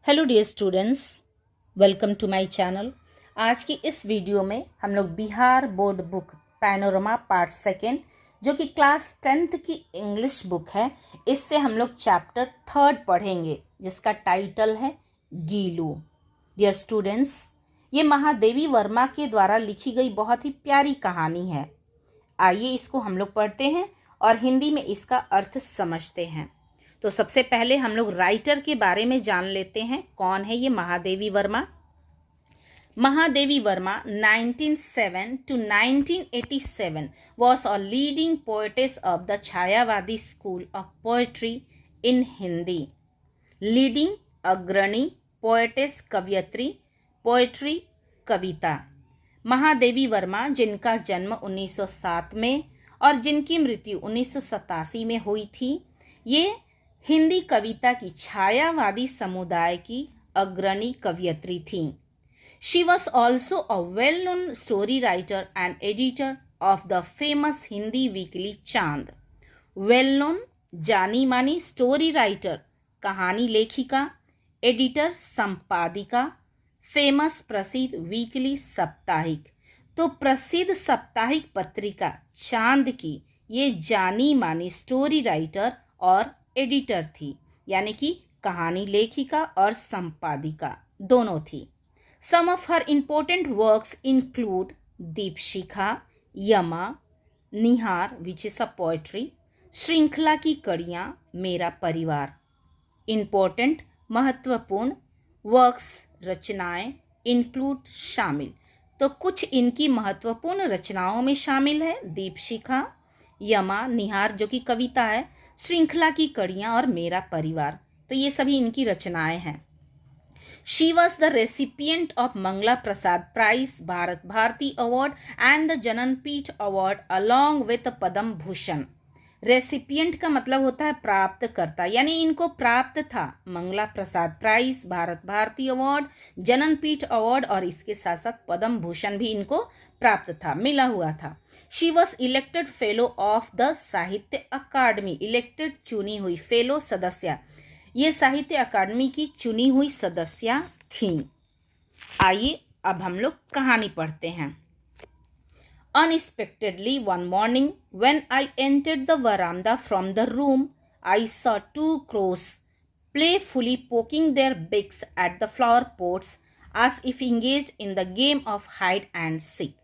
Hello dear students, welcome to my channel. आज की इस वीडियो में हम लोग Bihar board book panorama part second, जो कि क्लास 10th की इंग्लिश बुक है, इससे हम लोग चैप्टर 3 पढ़ेंगे, जिसका टाइटल है गीलू। डियर स्टूडेंट्स, ये महादेवी वर्मा के द्वारा लिखी गई बहुत ही प्यारी कहानी है। आइए इसको हम लोग पढ़ते हैं और हिंदी में इसका अर्थ समझते हैं। तो सबसे पहले हम लोग राइटर के बारे में जान लेते हैं। कौन है ये Mahadevi Varma? Mahadevi Varma 1907 to 1987 was a leading poetess of the Chhayavadi school of poetry in Hindi. Leading अग्रणी, पोएटेस कवियत्री, पोएट्री कविता। महादेवी वर्मा, जिनका जन्म 1907 में और जिनकी मृत्यु 1987 में हुई थी, ये हिंदी कविता की छायावादी समुदाय की अग्रणी कवियत्री थी। She was also a well known story writer and editor of the famous Hindi weekly चांद। वेल नोन जानी मानी, स्टोरी राइटर कहानी लेखिका, एडिटर संपादिका, फेमस प्रसिद्ध वीकली साप्ताहिक। तो प्रसिद्ध साप्ताहिक पत्रिका चांद की ये जानी मानी स्टोरी राइटर और एडिटर थी, यानी कि कहानी लेखिका और संपादिका दोनों थी। Some of her important works include Deepshikha, Yama, Nihar which is a poetry, श्रृंखला की कड़ियाँ, मेरा परिवार। इंपॉर्टेंट महत्वपूर्ण, वर्क्स रचनाएं, इंक्लूड शामिल। तो कुछ इनकी महत्वपूर्ण रचनाओं में शामिल है दीपशिखा, यमा, निहार जो कि कविता है, श्रृंखला की कड़ियाँ और मेरा परिवार। तो ये सभी इनकी रचनाएं हैं। She was the recipient of Mangala Prasad prize, Bharat Bharati award and the Jnanpith award along with Padma Bhushan. Recipient का मतलब होता है प्राप्तकर्ता, यानी इनको प्राप्त था Mangala Prasad prize, Bharat Bharati award, Jnanpith award और इसके साथ साथ पद्म भूषण भी इनको प्राप्त था, मिला हुआ था। She was elected fellow of the साहित्य अकादमी। इलेक्टेड चुनी हुई, फेलो सदस्य, ये साहित्य अकादमी की चुनी हुई सदस्य थी। आइए अब हम लोग कहानी पढ़ते हैं। Unexpectedly one morning when I entered the veranda from the room, I saw 2 crows playfully poking their beaks at the flower pots as if engaged in the game of hide and seek.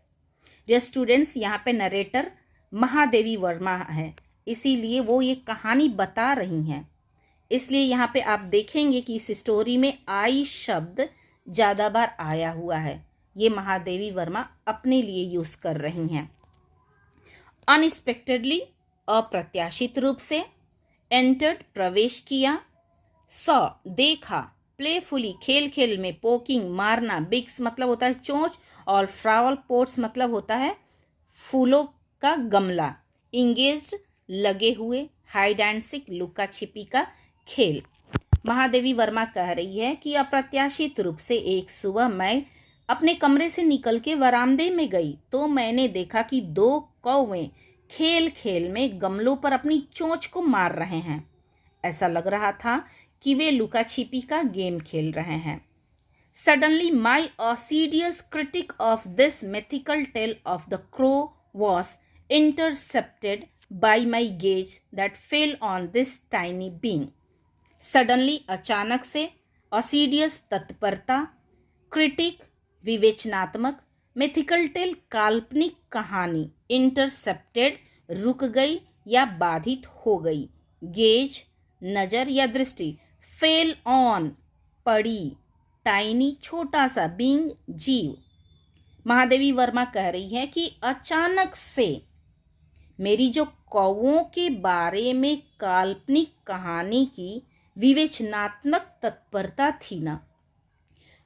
Dear students, यहाँ पे narrator Mahadevi Verma है, इसीलिए वो ये कहानी बता रही हैं। इसलिए यहाँ पे आप देखेंगे कि इस स्टोरी में आई शब्द ज़्यादा बार आया हुआ है। ये महादेवी वर्मा अपने लिए यूज़ कर रही हैं। अनएक्सपेक्टेडली अप्रत्याशित रूप से, एंटर्ड प्रवेश किया, सॉ देखा, प्लेफुली खेल खेल में, पोकिंग मारना, बिग्स मतलब होता है चोंच और फ्लावर पोट्स मतलब होता है फूलों का गमला, इंगेज्ड लगे हुए, हाइड एंड सीक लुका छिपी का खेल। महादेवी वर्मा कह रही है कि अप्रत्याशित रूप से एक सुबह मैं अपने कमरे से निकल के वरामदे में गई तो मैंने देखा कि 2 कौवे खेल खेल में गमलों पर अपनी चोंच को मार रहे हैं। ऐसा लग रहा था कि वे लुका छिपी का गेम खेल रहे हैं। Suddenly my assiduous critic of this mythical tale of the crow was intercepted by my gaze that fell on this tiny being. Suddenly अचानक से, assiduous तत्परता, critic विवेचनात्मक, mythical tale काल्पनिक कहानी, intercepted रुक गई या बाधित हो गई, gaze नजर या दृष्टि, fell on पड़ी, टाइनी छोटा सा, बीइंग जीव। महादेवी वर्मा कह रही है कि अचानक से मेरी जो कौवों के बारे में काल्पनिक कहानी की विवेचनात्मक तत्परता थी ना,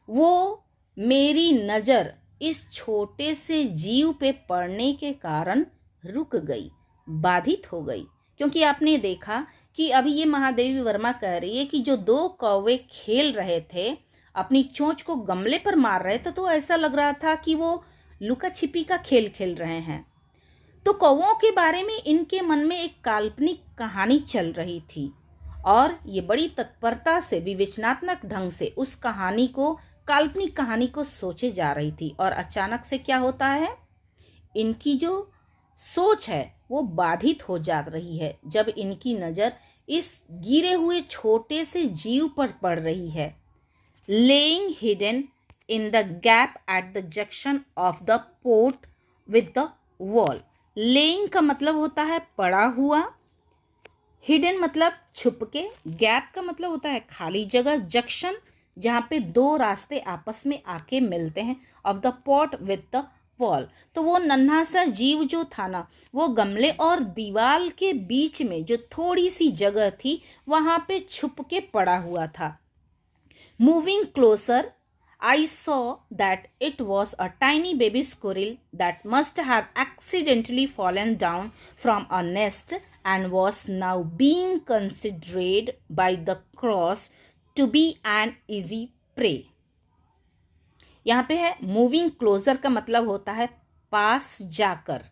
वो मेरी नज़र इस छोटे से जीव पे पड़ने के कारण रुक गई, बाधित हो गई। क्योंकि आपने देखा कि अभी ये महादेवी वर्मा कह रही है कि जो 2 कौवे खेल रहे थे, अपनी चोंच को गमले पर मार रहे थे, तो ऐसा लग रहा था कि वो लुका छिपी का खेल खेल रहे हैं। तो कौवों के बारे में इनके मन में एक काल्पनिक कहानी चल रही थी और ये बड़ी तत्परता से विवेचनात्मक ढंग से उस कहानी को, काल्पनिक कहानी को सोचे जा रही थी। और अचानक से क्या होता है, इनकी जो सोच है वो बाधित हो जा रही है जब इनकी नज़र इस गिरे हुए छोटे से जीव पर पड़ रही है। Laying hidden in the gap at the junction of the port with the wall. Laying का मतलब होता है पड़ा हुआ, हिडन मतलब छुपके, गैप का मतलब होता है खाली जगह, जंक्शन जहाँ पे दो रास्ते आपस में आके मिलते हैं, of the pot with the wall. तो वो नन्हा सा जीव जो था ना, वो गमले और दीवार के बीच में जो थोड़ी सी जगह थी वहाँ पे छुप के पड़ा हुआ था। Moving closer I saw that it was a tiny baby squirrel that must have accidentally fallen down from a nest and was now being considered by the crows to be an easy prey. यहाँ पे है moving closure का मतलब होता है पास जाकर।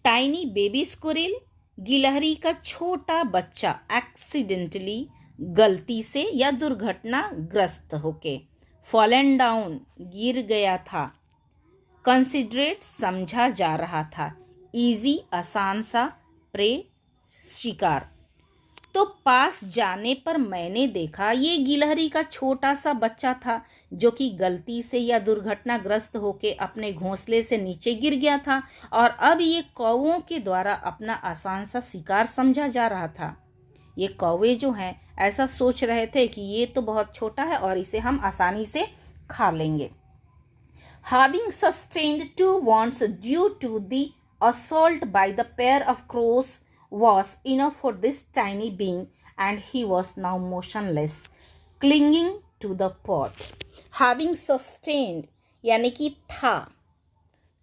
Tiny baby squirrel गिलहरी का छोटा बच्चा, एक्सीडेंटली गलती से या दुर्घटनाग्रस्त होके, फॉलन डाउन गिर गया था, कंसिडरेट समझा जा रहा था, इजी आसान सा, प्रे शिकार। तो पास जाने पर मैंने देखा ये गिलहरी का छोटा सा बच्चा था जो कि गलती से या दुर्घटनाग्रस्त होके अपने घोंसले से नीचे गिर गया था और अब ये कौवों के द्वारा अपना आसान सा शिकार समझा जा रहा था। ये कौवे जो हैं ऐसा सोच रहे थे कि ये तो बहुत छोटा है और इसे हम आसानी से खा लेंगे। Having sustained 2 wounds due to the assault by the pair of crows was enough for this tiny being, and he was now motionless, clinging to the pot. Having sustained यानी कि था,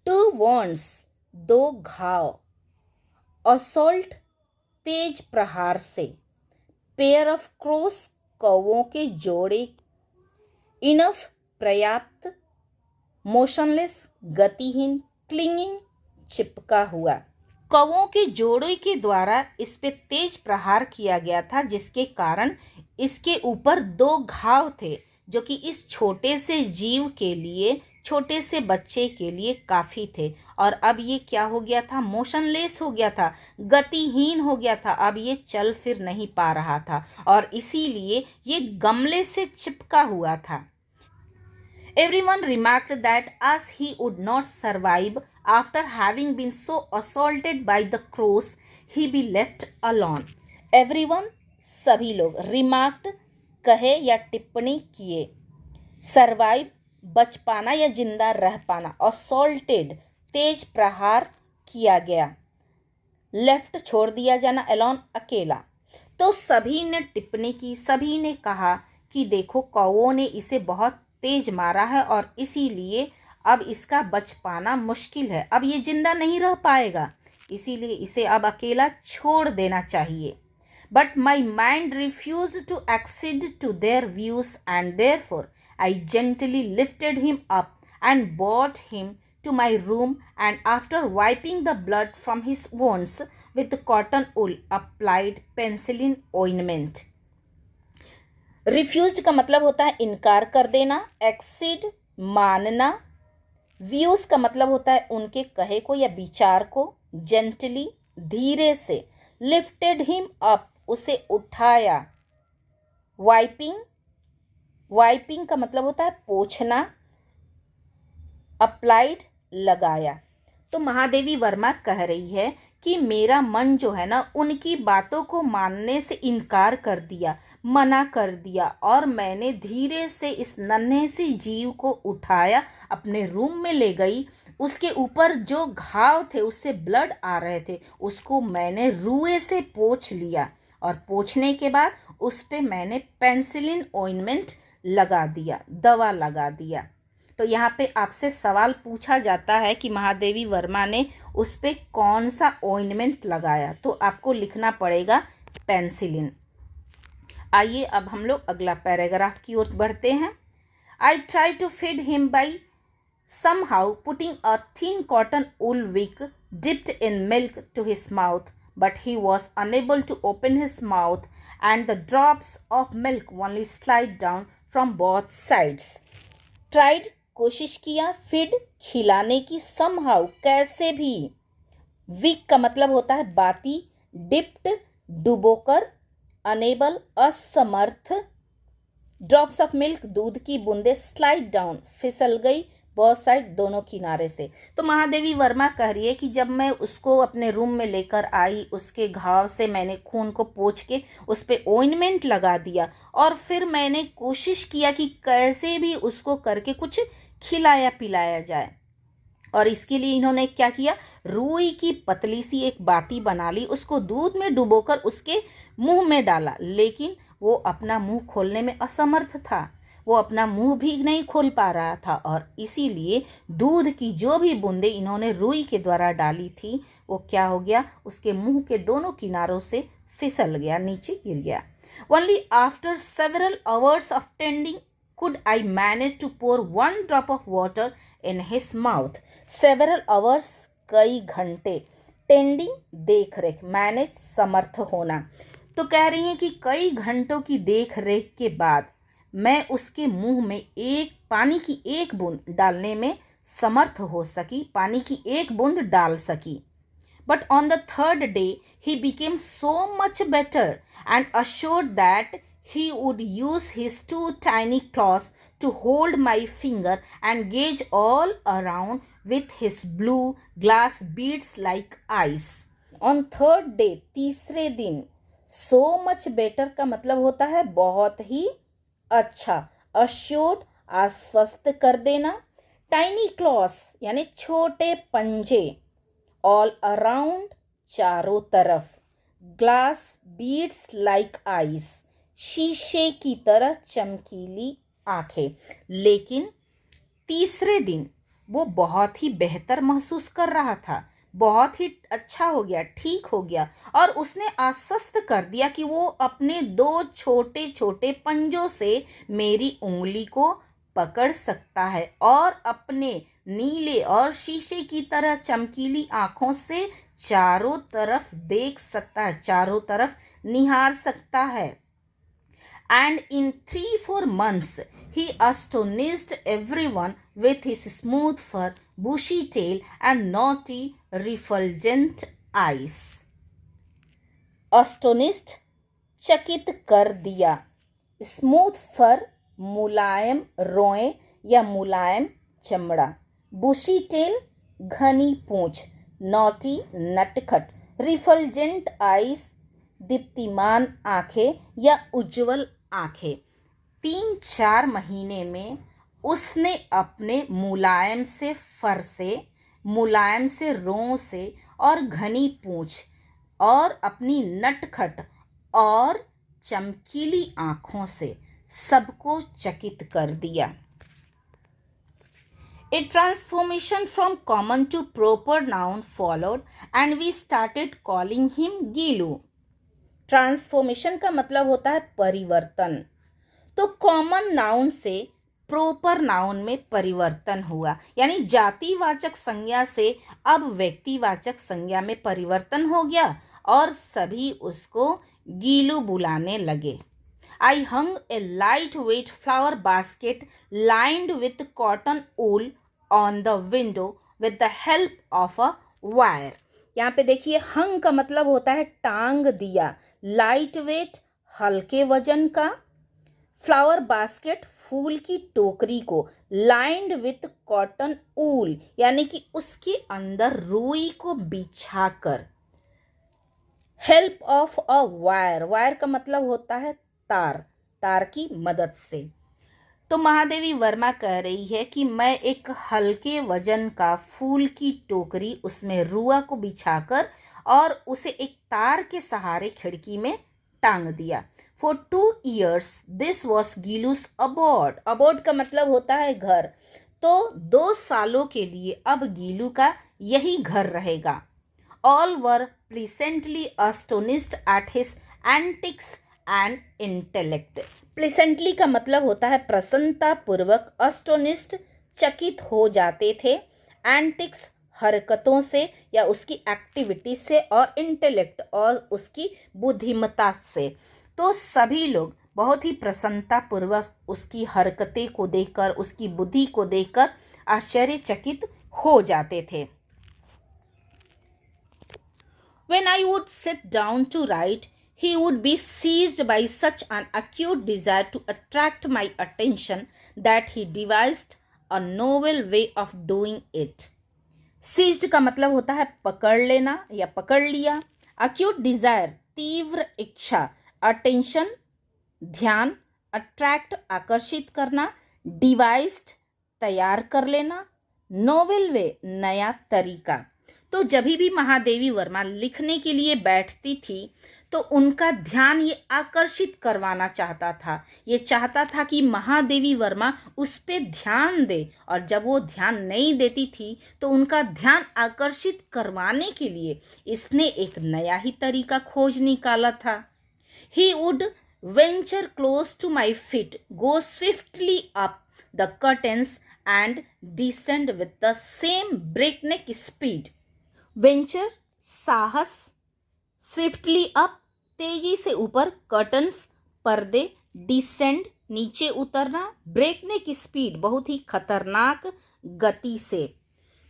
2 wounds 2 घाव, assault तेज प्रहार से, pair of cross कौवों के जोड़े, enough पर्याप्त, motionless गतिहीन, clinging चिपका हुआ। कौवों के जोड़े के द्वारा इस पे तेज प्रहार किया गया था जिसके कारण इसके ऊपर 2 घाव थे जो कि इस छोटे से जीव के लिए, छोटे से बच्चे के लिए काफ़ी थे। और अब ये क्या हो गया था, मोशनलेस हो गया था, गतिहीन हो गया था, अब ये चल फिर नहीं पा रहा था और इसीलिए ये गमले से चिपका हुआ था। Everyone remarked that as he would not survive after having been so assaulted by the crows, he be left alone. Everyone सभी लोग, remarked कहे या टिप्पणी किए, survive बच पाना या जिंदा रह पाना, assaulted तेज प्रहार किया गया, लेफ्ट छोड़ दिया जाना, alone अकेला। तो सभी ने टिप्पणी की, सभी ने कहा कि देखो कौवों ने इसे बहुत तेज मारा है और इसीलिए अब इसका बच पाना मुश्किल है, अब ये जिंदा नहीं रह पाएगा, इसीलिए इसे अब अकेला छोड़ देना चाहिए। But my mind refused to accede to their views and therefore I gently lifted him up and brought him to my room and after wiping the blood from his wounds with cotton wool applied penicillin ointment. Refused का मतलब होता है इनकार कर देना, accede मानना, views का मतलब होता है उनके कहे को या विचार को, gently धीरे से, lifted him up उसे उठाया, वाइपिंग का मतलब होता है पोंछना, अप्लाइड लगाया। तो महादेवी वर्मा कह रही है कि मेरा मन जो है ना उनकी बातों को मानने से इनकार कर दिया, मना कर दिया और मैंने धीरे से इस नन्हे से जीव को उठाया, अपने रूम में ले गई, उसके ऊपर जो घाव थे उससे ब्लड आ रहे थे उसको मैंने रुए से पोंछ लिया और पोंछने के बाद उस पे मैंने पेनिसिलिन ऑइंटमेंट लगा दिया, दवा लगा दिया। तो यहाँ पे आपसे सवाल पूछा जाता है कि महादेवी वर्मा ने उस पे कौन सा ऑइंटमेंट लगाया, तो आपको लिखना पड़ेगा पेनिसिलिन। आइए अब हम लोग अगला पैराग्राफ की ओर बढ़ते हैं। I try to feed him by somehow putting a thin cotton wool wick dipped in milk to his mouth, but he was unable to open his mouth and the drops of milk only slide down from both sides. Tried, कोशिश किया, feed, खिलाने की, somehow, कैसे भी. Weak का मतलब होता है बाती, dipped, डुबोकर, unable, असमर्थ. ड्रॉप्स ऑफ मिल्क, दूध की बूंदे, स्लाइड डाउन, फिसल गई, बहुत साइड, दोनों किनारे से. तो महादेवी वर्मा कह रही है कि जब मैं उसको अपने रूम में लेकर आई, उसके घाव से मैंने खून को पोंछ के उस पर ऑइंटमेंट लगा दिया और फिर मैंने कोशिश किया कि कैसे भी उसको करके कुछ खिलाया पिलाया जाए. और इसके लिए इन्होंने क्या किया, रुई की पतली सी एक बाती बना ली, उसको दूध में डुबोकर उसके मुंह में डाला, लेकिन वो अपना मुंह खोलने में असमर्थ था. वो अपना मुंह भी नहीं खोल पा रहा था और इसीलिए दूध की जो भी बूंदे इन्होंने रुई के द्वारा डाली थी वो क्या हो गया, उसके मुंह के दोनों किनारों से फिसल गया, नीचे गिर गया. Only after several hours of tending could I manage to pour one drop of water in his mouth. Several hours, कई घंटे. टेंडिंग, देख रेख. मैनेज, समर्थ होना. तो कह रही हैं कि कई घंटों की देख रेख के बाद मैं उसके मुंह में पानी की एक बूंद डालने में समर्थ हो सकी, पानी की एक बूंद डाल सकी. But on the third day he became so much better and assured that he would use his two tiny claws to hold my finger and gauge all around with his blue glass beads like eyes. On third day, तीसरे दिन, so much better का मतलब होता है बहुत ही अच्छा. assured, आश्वस्त कर देना. tiny claws यानी छोटे पंजे. all around, चारों तरफ. glass beads like eyes, शीशे की तरह चमकीली आंखें. लेकिन तीसरे दिन वो बहुत ही बेहतर महसूस कर रहा था, बहुत ही अच्छा हो गया, ठीक हो गया और उसने आश्वस्त कर दिया कि वो अपने दो छोटे छोटे पंजों से मेरी उंगली को पकड़ सकता है और अपने नीले और शीशे की तरह चमकीली आंखों से चारों तरफ देख सकता है, चारों तरफ निहार सकता है. And in 3-4 months he astonished everyone with his smooth fur, bushy tail and naughty refulgent eyes. Astonished, चकित कर दिया. स्मूथ फर, मुलायम रोएं या मुलायम चमड़ा. बुशी टेल, घनी पूंछ. नॉटी, नटखट. रिफल्जेंट आईज, दीप्तिमान आंखें या उज्जवल आंखें. 3-4 महीने में उसने अपने मुलायम से फर से, मुलायम से रों से और घनी पूंछ और अपनी नटखट और चमकीली आंखों से सबको चकित कर दिया. A transformation from common to proper noun followed and we started calling him Gilu. Transformation का मतलब होता है परिवर्तन. तो कॉमन नाउन से प्रॉपर नाउन में परिवर्तन हुआ, यानी जातिवाचक संज्ञा से अब व्यक्तिवाचक संज्ञा में परिवर्तन हो गया और सभी उसको गीलू बुलाने लगे. I hung a lightweight flower basket lined with cotton wool on the window with the help of a wire. यहाँ पे देखिए, हंग का मतलब होता है टांग दिया. लाइट वेट, हल्के वजन का. फ्लावर बास्केट, फूल की टोकरी को. लाइंड विथ कॉटन ऊल, यानी कि उसके अंदर रुई को बिछाकर. Help of a wire, wire का मतलब होता है तार, तार की मदद से. तो महादेवी वर्मा कह रही है कि मैं एक हल्के वजन का फूल की टोकरी, उसमें रुआ को बिछाकर और उसे एक तार के सहारे खिड़की में टांग दिया. For 2 years this was Gilu's abode. abode का मतलब होता है घर. तो 2 सालों के लिए अब गीलू का यही घर रहेगा. All were pleasantly astonished at his antics and intellect. प्लेसेंटली का मतलब होता है प्रसन्नता पूर्वक. अस्टोनिस्ट, चकित हो जाते थे. एंटिक्स, हरकतों से या उसकी एक्टिविटी से. और इंटेलेक्ट, और उसकी बुद्धिमत्ता से. तो सभी लोग बहुत ही प्रसन्नतापूर्वक उसकी हरकतें को देखकर, उसकी बुद्धि को देखकर आश्चर्यचकित हो जाते थे। When I would sit down to write, he would be seized by such an acute desire to attract my attention that he devised a novel way of doing it. Seized का मतलब होता है पकड़ लेना या पकड़ लिया। Acute desire तीव्र इच्छा, attention ध्यान, attract आकर्षित करना, devised तैयार कर लेना, novel way नया तरीका। तो जब भी महादेवी वर्मा लिखने के लिए बैठती थी तो उनका ध्यान ये आकर्षित करवाना चाहता था। ये चाहता था कि महादेवी वर्मा उस पे ध्यान दे, और जब वो ध्यान नहीं देती थी तो उनका ध्यान आकर्षित करवाने के लिए इसने एक नया ही तरीका खोज निकाला था। He would venture close to my feet, go swiftly up the curtains and descend with the same breakneck speed. Venture साहस, स्विफ्टली अप तेजी से ऊपर, कर्टन्स पर्दे, डिसेंड नीचे उतरना, ब्रेकनेक स्पीड बहुत ही खतरनाक गति से।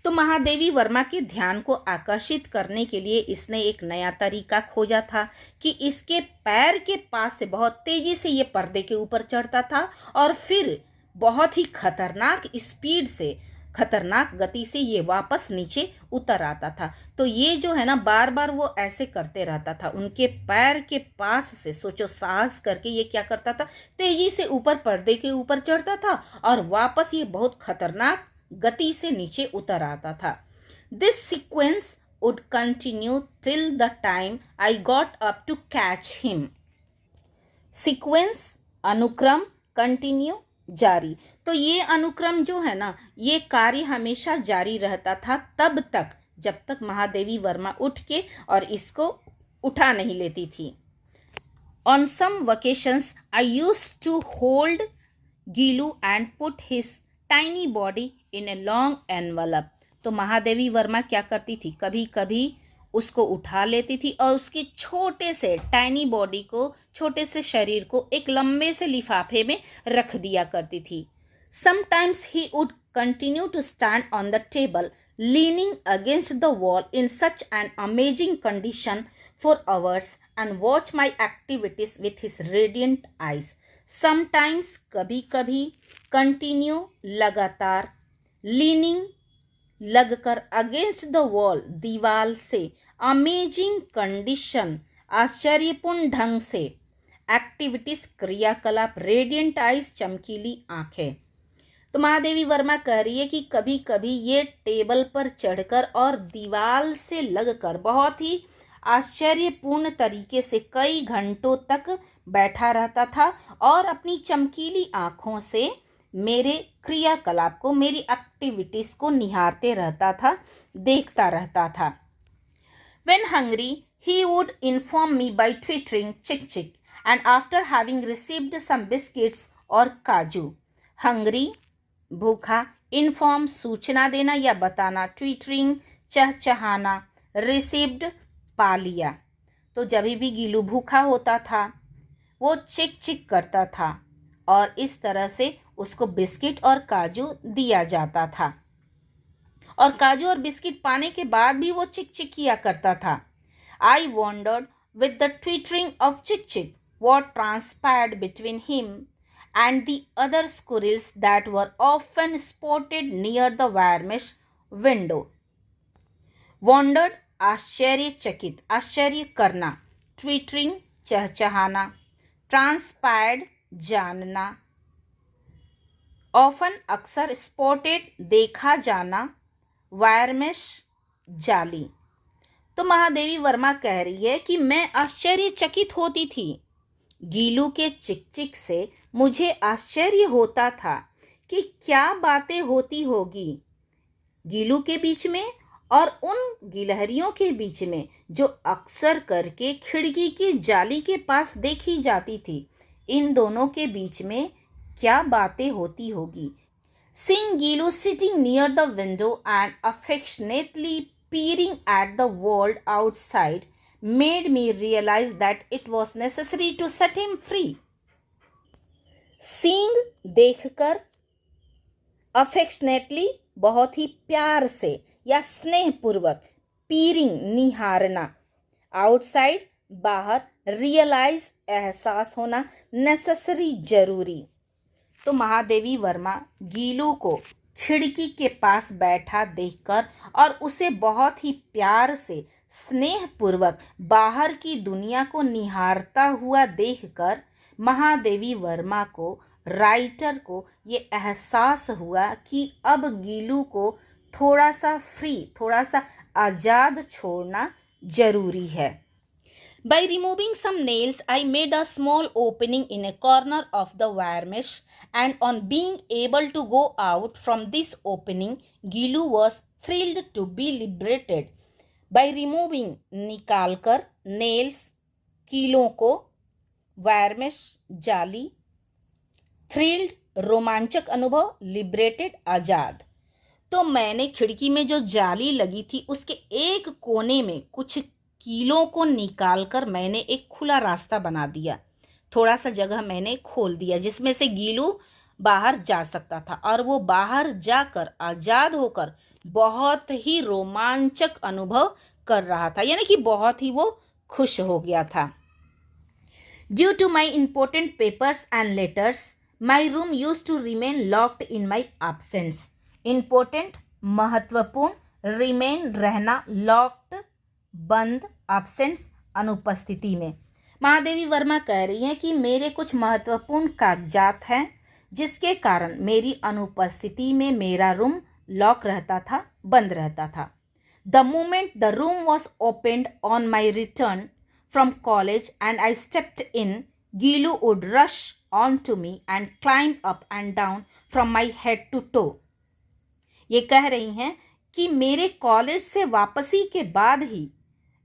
तो महादेवी वर्मा के ध्यान को आकर्षित करने के लिए इसने एक नया तरीका खोजा था कि इसके पैर के पास से बहुत तेजी से ये पर्दे के ऊपर चढ़ता था और फिर बहुत ही खतरनाक स्पीड से, खतरनाक गति से ये वापस नीचे उतर आता था। तो ये जो है ना, बार बार वो ऐसे करते रहता था। उनके पैर के पास से, सोचो, साहस करके ये क्या करता था, तेजी से ऊपर पर्दे के ऊपर चढ़ता था और वापस ये बहुत खतरनाक गति से नीचे उतर आता था। This sequence would continue till the time I got up to catch him. Sequence अनुक्रम, कंटिन्यू जारी। तो ये अनुक्रम जो है ना, ये कार्य हमेशा जारी रहता था तब तक जब तक महादेवी वर्मा उठ के और इसको उठा नहीं लेती थी। On some vacations I used to hold Gillu and put his tiny body in a long envelope. तो महादेवी वर्मा क्या करती थी, कभी कभी उसको उठा लेती थी और उसके छोटे से टाइनी बॉडी को, छोटे से शरीर को एक लंबे से लिफाफे में रख दिया करती थी। Sometimes he would continue to stand on the table, leaning against the wall in such an amazing condition for hours and watch my activities with his radiant eyes. Sometimes कभी कभी, continue लगातार, leaning लगकर, against the wall दीवाल से, amazing condition आश्चर्यपूर्ण ढंग से, activities क्रियाकलाप, radiant eyes चमकीली आंखें। तो महादेवी वर्मा कह रही है कि कभी कभी ये टेबल पर चढ़कर और दीवार से लगकर बहुत ही आश्चर्यपूर्ण तरीके से कई घंटों तक बैठा रहता था और अपनी चमकीली आंखों से मेरे क्रियाकलाप को, मेरी एक्टिविटीज को निहारते रहता था, देखता रहता था। When hungry, he would inform me by twittering chick chick, and after having received some biscuits or kaju. Hungry भूखा, इन्फॉर्म सूचना देना या बताना, ट्विटरिंग चहचहाना, रिसीव्ड पा लिया। तो जब भी गीलू भूखा होता था वो चिक चिक करता था और इस तरह से उसको बिस्किट और काजू दिया जाता था, और काजू और बिस्किट पाने के बाद भी वो चिक चिक किया करता था। आई wandered with the twittering of चिक चिक what transpired between him and the other squirrels that were often spotted near the wire mesh window. Wondered आश्चर्यचकित, आश्चर्य करना, ट्विटरिंग चहचहाना, ट्रांसपायर्ड जानना, ऑफन अक्सर, स्पॉटेड देखा जाना, वायरमेश जाली। तो महादेवी वर्मा कह रही है कि मैं आश्चर्यचकित होती थी, गीलू के चिक चिक से मुझे आश्चर्य होता था कि क्या बातें होती होगी गीलू के बीच में और उन गिलहरियों के बीच में जो अक्सर करके खिड़की की जाली के पास देखी जाती थी। इन दोनों के बीच में क्या बातें होती होगी। Seeing Gilu sitting near the window and affectionately peering at the world outside made me realize that it was necessary to set him free. Seeing देखकर, affectionately बहुत ही प्यार से या स्नेहपूर्वक, peering निहारना, outside बाहर, realize एहसास होना, necessary जरूरी। तो महादेवी वर्मा गीलू को खिड़की के पास बैठा देखकर और उसे बहुत ही प्यार से स्नेहपूर्वक बाहर की दुनिया को निहारता हुआ देखकर महादेवी वर्मा को, राइटर को, ये एहसास हुआ कि अब गीलू को थोड़ा सा फ्री, थोड़ा सा आज़ाद छोड़ना जरूरी है। By removing some nails, I made a small opening in a corner of the wire mesh, and on being able to go out from this opening, Gilu was thrilled to be liberated. By removing, निकालकर, nails, कीलों को, wire mesh, जाली, thrilled, रोमांचक अनुभव, liberated, आज़ाद। तो मैंने खिड़की में जो जाली लगी थी उसके एक कोने में कुछ कीलों को निकालकर मैंने एक खुला रास्ता बना दिया, थोड़ा सा जगह मैंने खोल दिया जिसमें से गीलू बाहर जा सकता था और वो बाहर जाकर आज़ाद होकर बहुत ही रोमांचक अनुभव कर रहा था, यानी कि बहुत ही वो खुश हो गया था। Due to my important papers and letters my room use to remain locked in my absence. Important महत्वपूर्ण, रिमेन रहना, लॉक्ड बंद, एब्सेंस अनुपस्थिति में। महादेवी वर्मा कह रही हैं कि मेरे कुछ महत्वपूर्ण कागजात हैं जिसके कारण मेरी अनुपस्थिति में मेरा रूम लॉक रहता था, बंद रहता था। The moment the room was opened on my return from college and I stepped in, Gillu would rush on to me and climb up and down from my head to toe. ये कह रही हैं कि मेरे कॉलेज से वापसी के बाद ही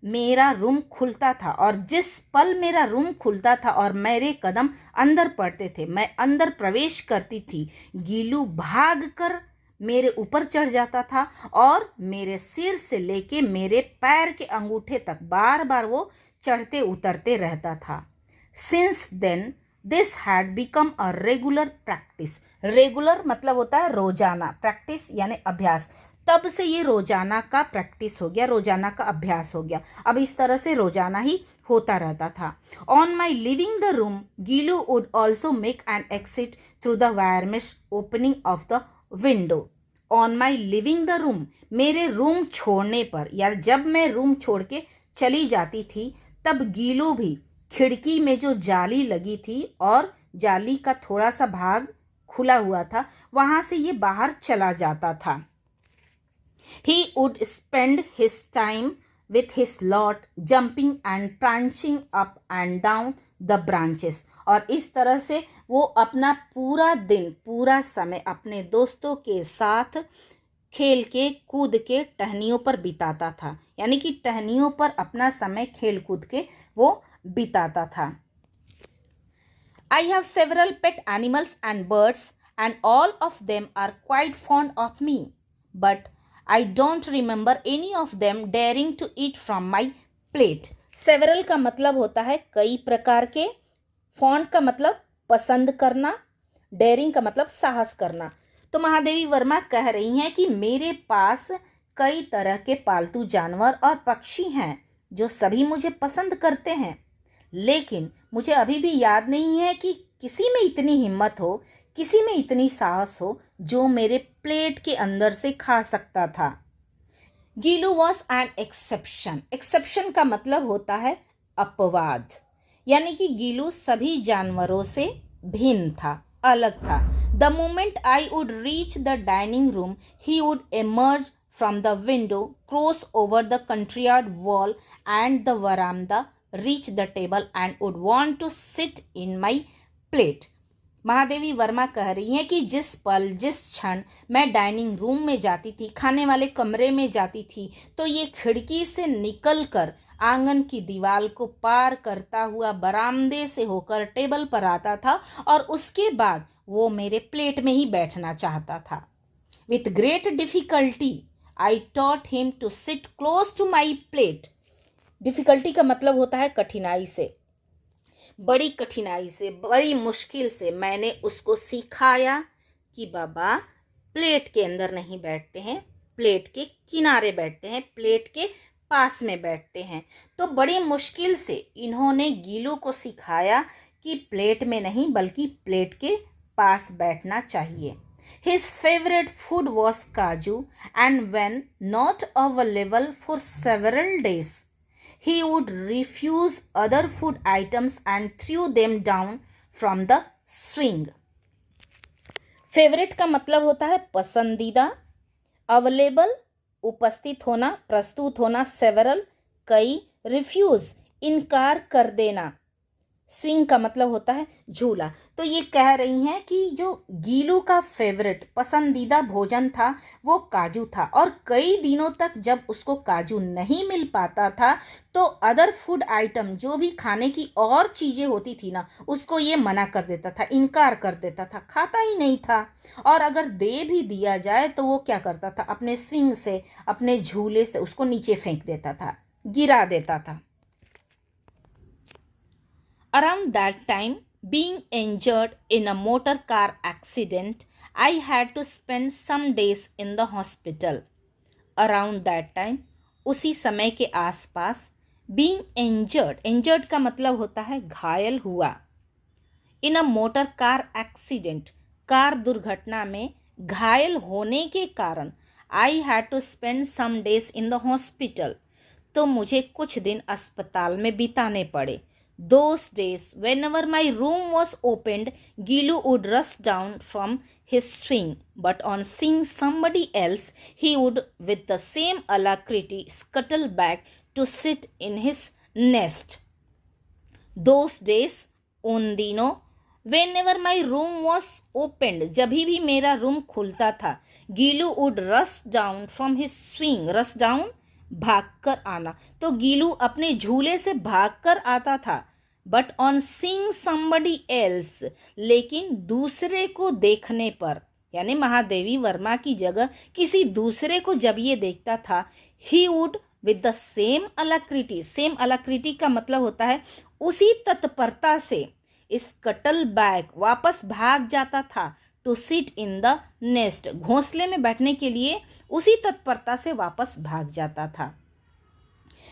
मेरा रूम खुलता था और जिस पल मेरा रूम खुलता था और मेरे कदम अंदर पड़ते थे, मैं अंदर प्रवेश करती थी, गीलू भागकर मेरे ऊपर चढ़ जाता था और मेरे सिर से लेके मेरे पैर के अंगूठे तक बार बार वो चढ़ते उतरते रहता था। Since then this had become a regular practice. Regular मतलब होता है रोजाना, प्रैक्टिस यानी अभ्यास। तब से ये रोजाना का प्रैक्टिस हो गया, रोजाना का अभ्यास हो गया। अब इस तरह से रोजाना ही होता रहता था। On my living the room Gillu would also make an exit through the wire mesh opening of the window. On my living the room, मेरे रूम छोड़ने पर या जब मैं रूम छोड़ के चली जाती थी तब गीलू भी खिड़की में जो जाली लगी थी और जाली का थोड़ा सा भाग खुला हुआ था, वहां से ये बाहर चला जाता था। He would spend his time with his lot, jumping and prancing up and down the branches. और इस तरह से वो अपना पूरा दिन, पूरा समय अपने दोस्तों के साथ खेल के, कूद के, टहनियों पर बिताता था। यानी कि टहनियों पर अपना समय खेल कूद के वो बिताता था। I have several pet animals and birds, and all of them are quite fond of me, but I don't remember any of them daring to eat from my plate. Several का मतलब होता है कई प्रकार के, fond का मतलब पसंद करना, daring का मतलब साहस करना। तो महादेवी वर्मा कह रही हैं कि मेरे पास कई तरह के पालतू जानवर और पक्षी हैं जो सभी मुझे पसंद करते हैं, लेकिन मुझे अभी भी याद नहीं है कि किसी में इतनी हिम्मत हो, किसी में इतनी साहस हो जो मेरे प्लेट के अंदर से खा सकता था। गीलू वॉज एन एक्सेप्शन। एक्सेप्शन का मतलब होता है अपवाद, यानी कि गीलू सभी जानवरों से भिन्न था, अलग था। The moment I would reach the dining room he would emerge from the window, cross over the courtyard wall and the veranda, reach the table and would want to sit in my plate. Mahadevi Verma कह रही हैं कि जिस पल, जिस क्षण मैं dining room में जाती थी, खाने वाले कमरे में जाती थी, तो ये खिड़की से निकलकर आंगन की दीवार को पार करता हुआ बरामदे से होकर टेबल पर आता था और उसके बाद वो मेरे प्लेट में ही बैठना चाहता था। With great difficulty, I taught him to sit close to my plate. Difficulty का मतलब होता है कठिनाई से, बड़ी कठिनाई से, बड़ी मुश्किल से मैंने उसको सिखाया कि बाबा प्लेट के अंदर नहीं बैठते हैं, प्लेट के किनारे बैठते हैं, प्लेट के पास में बैठते हैं। तो बड़ी मुश्किल से इन्होंने गीलू को सिखाया कि प्लेट में नहीं बल्कि प्लेट के पास बैठना चाहिए। His favorite food was kaju, and when not available for several days, he would refuse other food items and threw them down from the swing. Favourite का मतलब होता है पसंदीदा, अवेलेबल उपस्थित होना, प्रस्तुत होना, सेवरल कई, रिफ्यूज इनकार कर देना, स्विंग का मतलब होता है झूला। तो ये कह रही हैं कि जो गीलू का फेवरेट पसंदीदा भोजन था वो काजू था, और कई दिनों तक जब उसको काजू नहीं मिल पाता था तो अदर फूड आइटम जो भी खाने की और चीज़ें होती थी ना उसको ये मना कर देता था, इनकार कर देता था, खाता ही नहीं था। और अगर दे भी दिया जाए तो वो क्या करता था, अपने स्विंग से, अपने झूले से उसको नीचे फेंक देता था, गिरा देता था। Around that time, being injured in a motor car accident, I had to spend some days in the hospital. Around that time, उसी समय के आसपास, being injured, injured का मतलब होता है घायल हुआ, in a motor car accident, car दुर्घटना में घायल होने के कारण, I had to spend some days in the hospital, तो मुझे कुछ दिन अस्पताल में बिताने पड़े। Those days, whenever my room was opened, Gilu would rush down from his swing, but on seeing somebody else, he would, with the same alacrity, scuttle back to sit in his nest. Those days, उन दिनों, whenever my room was opened, जभी भी मेरा room खुलता था, Gilu would rush down from his swing, rush down भागकर आना, तो गीलू अपने झूले से भागकर आता था। But on seeing somebody else, लेकिन दूसरे को देखने पर, यानी महादेवी वर्मा की जगह किसी दूसरे को जब ये देखता था, he would with the same alacrity, same alacrity का मतलब होता है उसी तत्परता से, इस कटल बैक वापस भाग जाता था, to sit in the nest, घोंसले में बैठने के लिए उसी तत्परता से वापस भाग जाता था।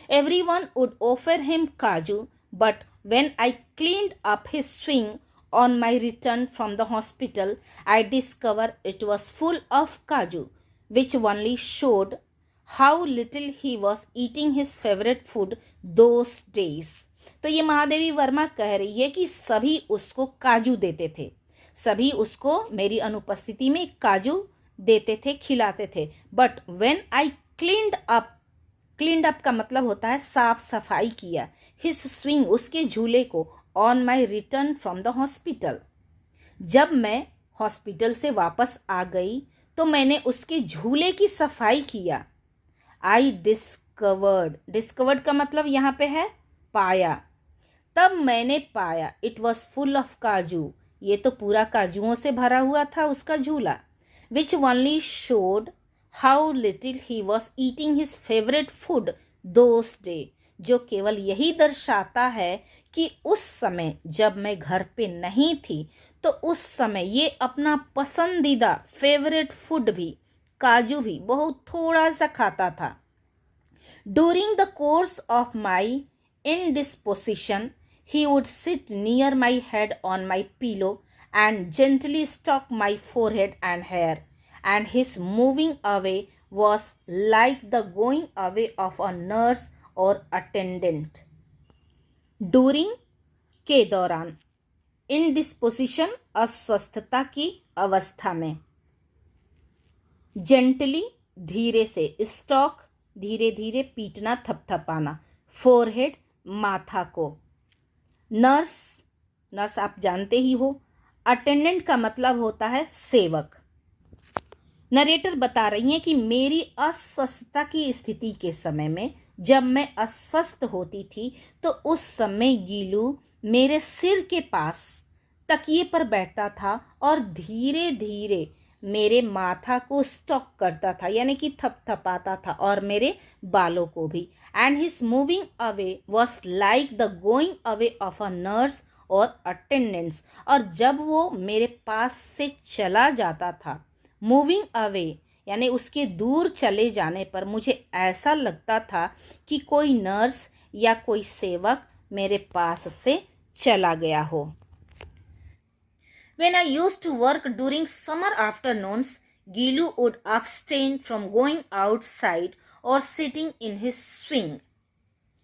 Everyone would offer him kaju, but when I cleaned up his swing on my return from the hospital, I discovered it was full of kaju, which only showed how little he was eating his favorite food those days. तो ये महादेवी वर्मा कह रही है कि सभी उसको काजू देते थे, सभी उसको मेरी अनुपस्थिति में काजू देते थे, खिलाते थे। But when I cleaned up, cleaned up का मतलब होता है साफ सफाई किया, हिज स्विंग, उसके झूले को, on my return from the hospital, जब मैं हॉस्पिटल से वापस आ गई तो मैंने उसके झूले की सफाई किया। आई डिस्कवर्ड, डिस्कवर्ड का मतलब यहाँ पे है पाया, तब मैंने पाया, इट वॉज फुल ऑफ काजू, ये तो पूरा काजुओं से भरा हुआ था उसका झूला, which only showed how little he was eating his favourite food those day, जो केवल यही दर्शाता है कि उस समय जब मैं घर पे नहीं थी तो उस समय ये अपना पसंदीदा फेवरेट फूड भी, काजू भी बहुत थोड़ा सा खाता था। During the course of my indisposition, he would sit near my head on my pillow and gently stroke my forehead and hair, and his moving away was like the going away of a nurse or attendant. During के दौरान, indisposition अस्वस्थता की अवस्था में, gently धीरे से, stroke धीरे धीरे पीटना, थपथपाना, forehead माथा को, नर्स, नर्स आप जानते ही हो, अटेंडेंट का मतलब होता है सेवक। नरेटर बता रही हैं कि मेरी अस्वस्थता की स्थिति के समय में, जब मैं अस्वस्थ होती थी तो उस समय गीलू मेरे सिर के पास तकिए पर बैठता था और धीरे धीरे मेरे माथा को स्टॉक करता था, यानी कि थपथपाता था, और मेरे बालों को भी। And his moving away was like the going away of a nurse और अटेंडेंट्स। और जब वो मेरे पास से चला जाता था, मूविंग अवे यानी उसके दूर चले जाने पर मुझे ऐसा लगता था कि कोई नर्स या कोई सेवक मेरे पास से चला गया हो। When I used to work during summer afternoons, Gilu would abstain from going outside or sitting in his swing.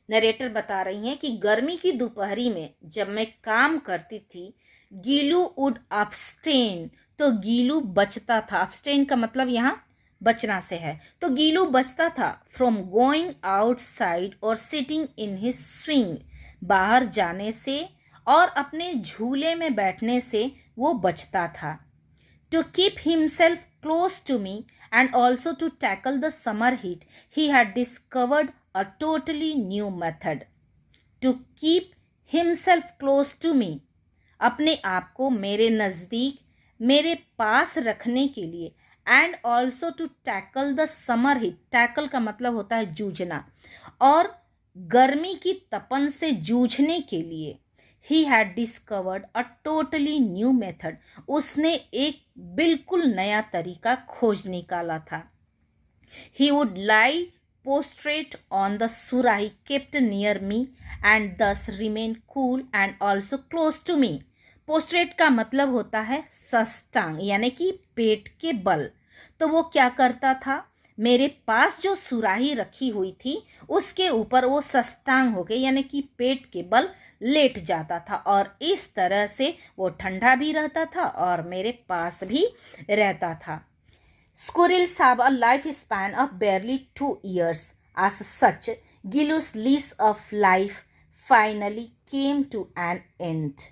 Narrator बता रही हैं कि गर्मी की दोपहरी में जब मैं काम करती थी, गीलू वुड abstain, तो गीलू बचता था। abstain का मतलब यहाँ बचना से है, तो गीलू बचता था फ्रॉम गोइंग आउटसाइड और सिटिंग इन हिज स्विंग, बाहर जाने से और अपने झूले में बैठने से वो बचता था। To keep himself close to me and also to tackle the summer heat, he had discovered a totally new method. To keep himself close to me, अपने आप को मेरे नज़दीक, मेरे पास रखने के लिए, and also to tackle the summer heat, tackle का मतलब होता है जूझना, और गर्मी की तपन से जूझने के लिए he had discovered a totally new method, उसने एक बिल्कुल नया तरीका खोज निकाला था। He would lie prostrate on the surahi kept near me and thus remain cool and also close to me. Prostrate का मतलब होता है सस्टांग, यानी कि पेट के बल। तो वो क्या करता था, मेरे पास जो सुराही रखी हुई थी उसके ऊपर वो सस्टांग हो गई, यानी कि पेट के बल लेट जाता था, और इस तरह से वो ठंडा भी रहता था और मेरे पास भी रहता था। Squirrels have a lifespan of barely 2 years. As such, Gilu's lease of life finally came to an end.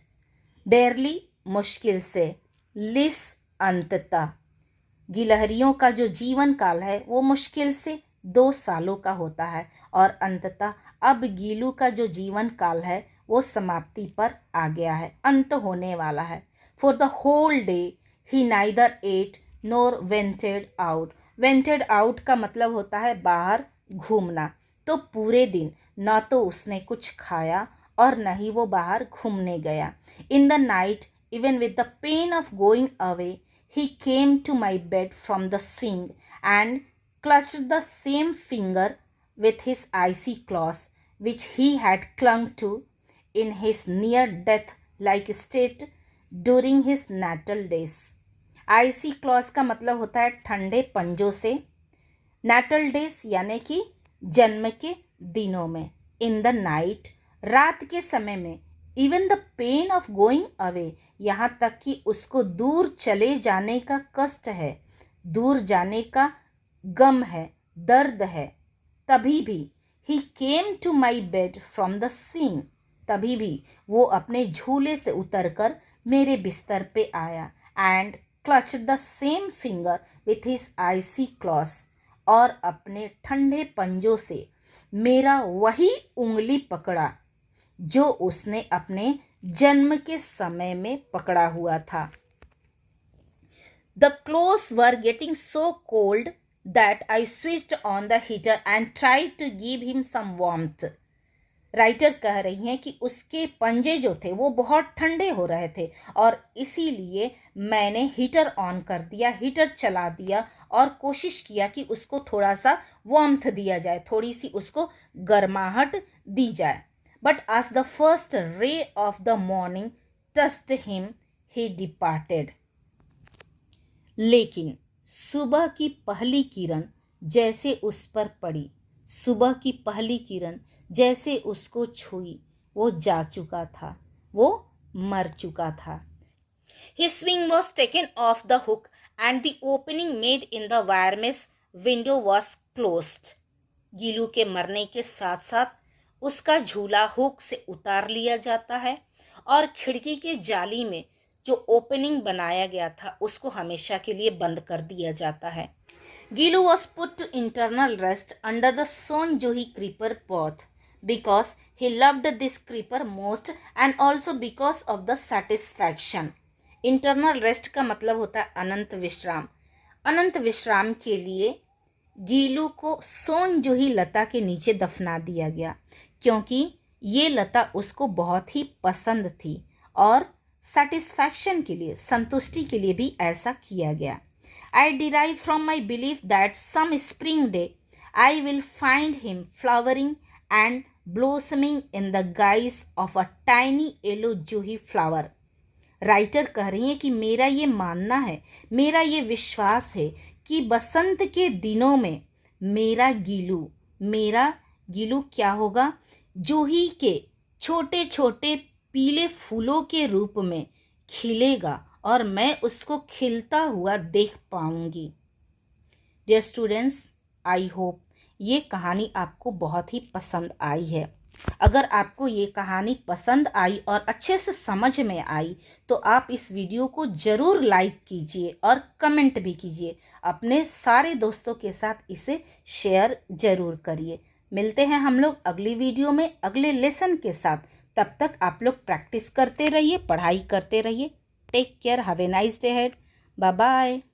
Barely मुश्किल से, lease अंततः। गिलहरियों का जो जीवन काल है वो मुश्किल से 2 सालों का होता है, और अंततः अब गीलू का जो जीवन काल है वो समाप्ति पर आ गया है, अंत होने वाला है। For the whole day he neither ate nor vented out. Vented out का मतलब होता है बाहर घूमना, तो पूरे दिन न तो उसने कुछ खाया और न ही वो बाहर घूमने गया। In the night, even with the pain of going away, he came to my bed from the swing and clutched the same finger with his icy claws which he had clung to in his near death like state during his natal days. icy claws का मतलब होता है ठंडे पंजों से, natal days यानी कि जन्म के दिनों में, in the night रात के समय में, even the pain of going away यहाँ तक कि उसको दूर चले जाने का कष्ट है, दूर जाने का गम है, दर्द है, तभी भी he came to my bed from the swing, तभी भी वो अपने झूले से उतरकर मेरे बिस्तर पे आया, and clutch the same finger with his icy claws, और अपने ठंडे पंजों से मेरा वही उंगली पकड़ा जो उसने अपने जन्म के समय में पकड़ा हुआ था। The clothes were getting so cold that I switched on the heater and tried to give him some warmth. Writer कह रही हैं कि उसके पंजे जो थे वो बहुत ठंडे हो रहे थे, और इसीलिए मैंने हीटर ऑन कर दिया, हीटर चला दिया, और कोशिश किया कि उसको थोड़ा सा वार्मथ दिया जाए, थोड़ी सी उसको गर्माहट दी जाए। But as the first ray of the morning touched him, he departed. लेकिन सुबह की पहली किरण जैसे उस पर पड़ी, सुबह की पहली किरण जैसे उसको छुई, वो जा चुका था, वो मर चुका था। His swing was taken off the hook and the opening made in the wire mesh window was closed. गीलू के मरने के साथ साथ उसका झूला हुक से उतार लिया जाता है, और खिड़की के जाली में जो ओपनिंग बनाया गया था उसको हमेशा के लिए बंद कर दिया जाता है। Gillu was put to internal rest under the Sonjuhi creeper path because he loved this creeper most and also because of the satisfaction internal rest का मतलब होता है अनंत विश्राम। अनंत विश्राम के लिए गीलू को सोनजोही लता के नीचे दफना दिया गया, क्योंकि ये लता उसको बहुत ही पसंद थी और सेटिस्फैक्शन के लिए, संतुष्टि के लिए भी ऐसा किया गया। I derive from my belief that some spring day I will find him flowering and blossoming in the guise of a tiny yellow juhi flower. Writer कह रही है कि मेरा ये मानना है, मेरा ये विश्वास है कि बसंत के दिनों में मेरा गीलू क्या होगा, जूही के छोटे छोटे पीले फूलों के रूप में खिलेगा और मैं उसको खिलता हुआ देख पाऊंगी। डियर स्टूडेंट्स, आई होप ये कहानी आपको बहुत ही पसंद आई है। अगर आपको ये कहानी पसंद आई और अच्छे से समझ में आई तो आप इस वीडियो को ज़रूर लाइक कीजिए और कमेंट भी कीजिए। अपने सारे दोस्तों के साथ इसे शेयर ज़रूर करिए। मिलते हैं हम लोग अगली वीडियो में अगले लेसन के साथ। तब तक आप लोग प्रैक्टिस करते रहिए, पढ़ाई करते रहिए। Take care. Have a nice day ahead. Bye bye.